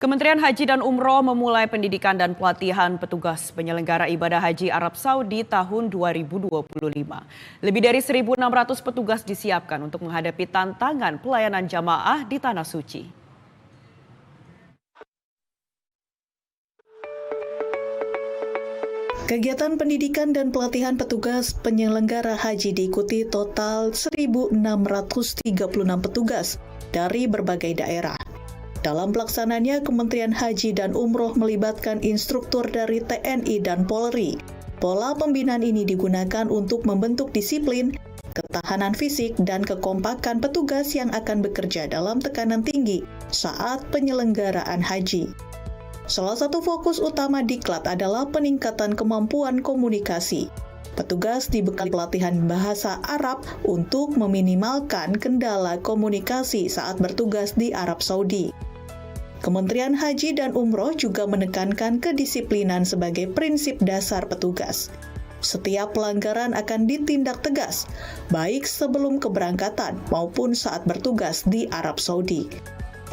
Kementerian Haji dan Umroh memulai pendidikan dan pelatihan petugas penyelenggara ibadah haji Arab Saudi tahun 2025. Lebih dari 1.600 petugas disiapkan untuk menghadapi tantangan pelayanan jamaah di Tanah Suci. Kegiatan pendidikan dan pelatihan petugas penyelenggara haji diikuti total 1.636 petugas dari berbagai daerah. Dalam pelaksananya, Kementerian Haji dan Umroh melibatkan instruktur dari TNI dan Polri. Pola pembinaan ini digunakan untuk membentuk disiplin, ketahanan fisik, dan kekompakan petugas yang akan bekerja dalam tekanan tinggi saat penyelenggaraan haji. Salah satu fokus utama Diklat adalah peningkatan kemampuan komunikasi. Petugas dibekali pelatihan bahasa Arab untuk meminimalkan kendala komunikasi saat bertugas di Arab Saudi. Kementerian Haji dan Umroh juga menekankan kedisiplinan sebagai prinsip dasar petugas. Setiap pelanggaran akan ditindak tegas, baik sebelum keberangkatan maupun saat bertugas di Arab Saudi.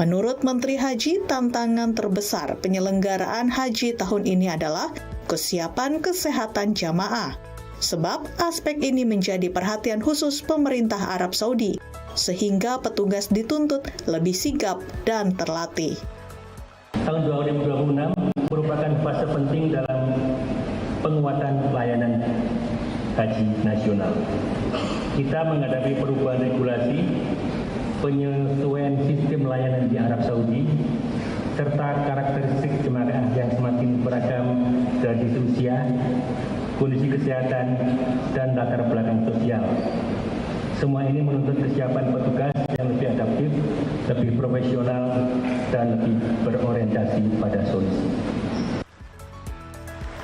Menurut Menteri Haji, tantangan terbesar penyelenggaraan haji tahun ini adalah kesiapan kesehatan jamaah. Sebab aspek ini menjadi perhatian khusus pemerintah Arab Saudi, sehingga petugas dituntut lebih sigap dan terlatih. Tahun 2026 merupakan fase penting dalam penguatan pelayanan haji nasional. Kita menghadapi perubahan regulasi, penyesuaian sistem layanan di Arab Saudi, serta karakteristik jemaah yang semakin beragam dari usia, kondisi kesehatan, dan latar belakang sosial. Semua ini menuntut kesiapan petugas yang lebih adaptif, lebih profesional, dan lebih berorientasi pada solusi.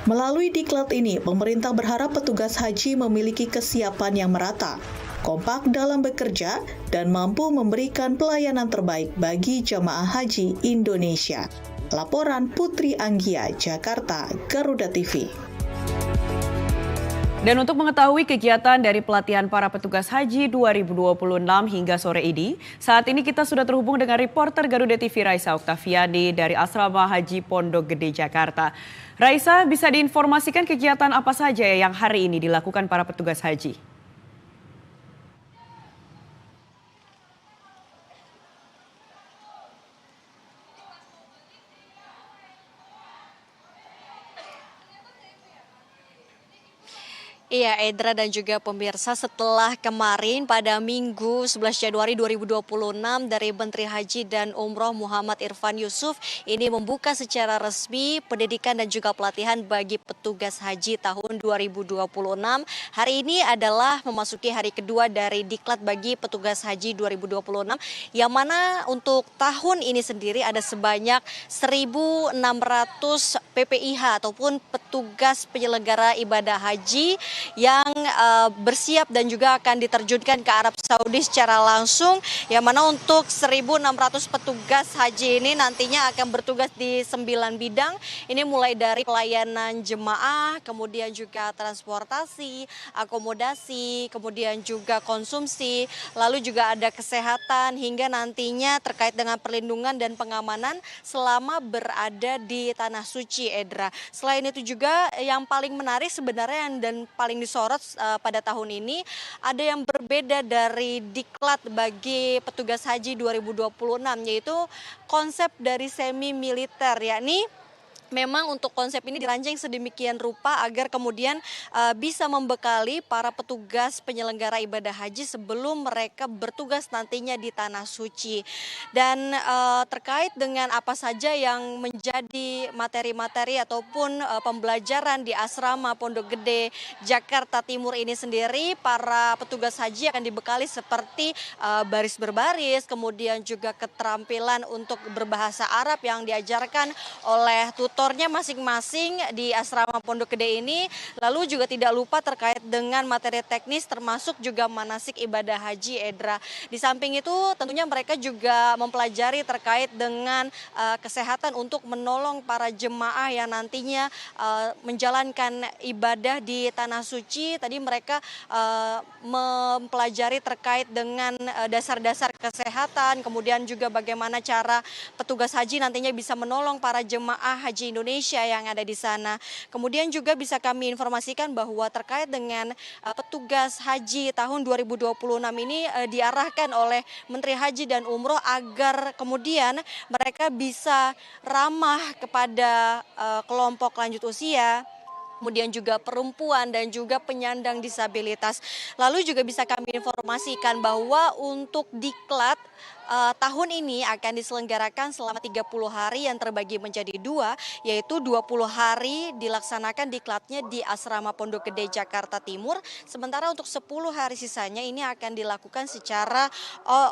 Melalui Diklat ini, pemerintah berharap petugas haji memiliki kesiapan yang merata, kompak dalam bekerja, dan mampu memberikan pelayanan terbaik bagi jamaah haji Indonesia. Laporan Putri Anggia, Jakarta, Garuda TV. Dan untuk mengetahui kegiatan dari pelatihan para petugas haji 2026 hingga sore ini, saat ini kita sudah terhubung dengan reporter Garuda TV Raisa Oktaviani dari Asrama Haji Pondok Gede, Jakarta. Raisa, bisa diinformasikan kegiatan apa saja yang hari ini dilakukan para petugas haji? Iya, Edra dan juga pemirsa, setelah kemarin pada Minggu 11 Januari 2026 dari Menteri Haji dan Umroh Muhammad Irfan Yusuf ini membuka secara resmi pendidikan dan juga pelatihan bagi petugas haji tahun 2026. Hari ini adalah memasuki hari kedua dari Diklat bagi petugas haji 2026, yang mana untuk tahun ini sendiri ada sebanyak 1.600 PPIH ataupun petugas penyelenggara ibadah haji yang bersiap dan juga akan diterjunkan ke Arab Saudi secara langsung, yang mana untuk 1.600 petugas haji ini nantinya akan bertugas di 9 bidang. Ini mulai dari pelayanan jemaah, kemudian juga transportasi, akomodasi, kemudian juga konsumsi, lalu juga ada kesehatan, hingga nantinya terkait dengan perlindungan dan pengamanan selama berada di Tanah Suci, Edra. Selain itu juga yang paling menarik sebenarnya dan paling disorot pada tahun ini, ada yang berbeda dari Diklat bagi petugas haji 2026, yaitu konsep dari semi militer, yakni memang untuk konsep ini dirancang sedemikian rupa agar kemudian bisa membekali para petugas penyelenggara ibadah haji sebelum mereka bertugas nantinya di Tanah Suci. Dan terkait dengan apa saja yang menjadi materi-materi ataupun pembelajaran di Asrama Pondok Gede, Jakarta Timur ini sendiri, para petugas haji akan dibekali seperti baris berbaris, kemudian juga keterampilan untuk berbahasa Arab yang diajarkan oleh tutor motornya masing-masing di asrama Pondok Gede ini. Lalu juga tidak lupa terkait dengan materi teknis termasuk juga manasik ibadah haji, Edra. Di samping itu tentunya mereka juga mempelajari terkait dengan kesehatan untuk menolong para jemaah yang nantinya menjalankan ibadah di Tanah Suci. Tadi mereka mempelajari terkait dengan dasar-dasar kesehatan, kemudian juga bagaimana cara petugas haji nantinya bisa menolong para jemaah haji Indonesia yang ada di sana. Kemudian juga bisa kami informasikan bahwa terkait dengan petugas haji tahun 2026 ini diarahkan oleh Menteri Haji dan Umroh agar kemudian mereka bisa ramah kepada kelompok lanjut usia, kemudian juga perempuan dan juga penyandang disabilitas. Lalu juga bisa kami informasikan bahwa untuk diklat tahun ini akan diselenggarakan selama 30 hari yang terbagi menjadi dua, yaitu 20 hari dilaksanakan diklatnya di Asrama Pondok Gede Jakarta Timur, sementara untuk 10 hari sisanya ini akan dilakukan secara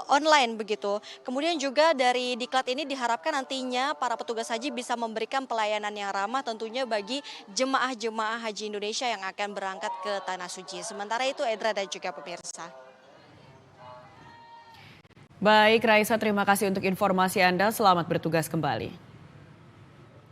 online begitu. Kemudian juga dari diklat ini diharapkan nantinya para petugas haji bisa memberikan pelayanan yang ramah tentunya bagi jemaah-jemaah haji Indonesia yang akan berangkat ke Tanah Suci. Sementara itu Edra dan juga pemirsa. Baik, Raisa, terima kasih untuk informasi Anda. Selamat bertugas kembali.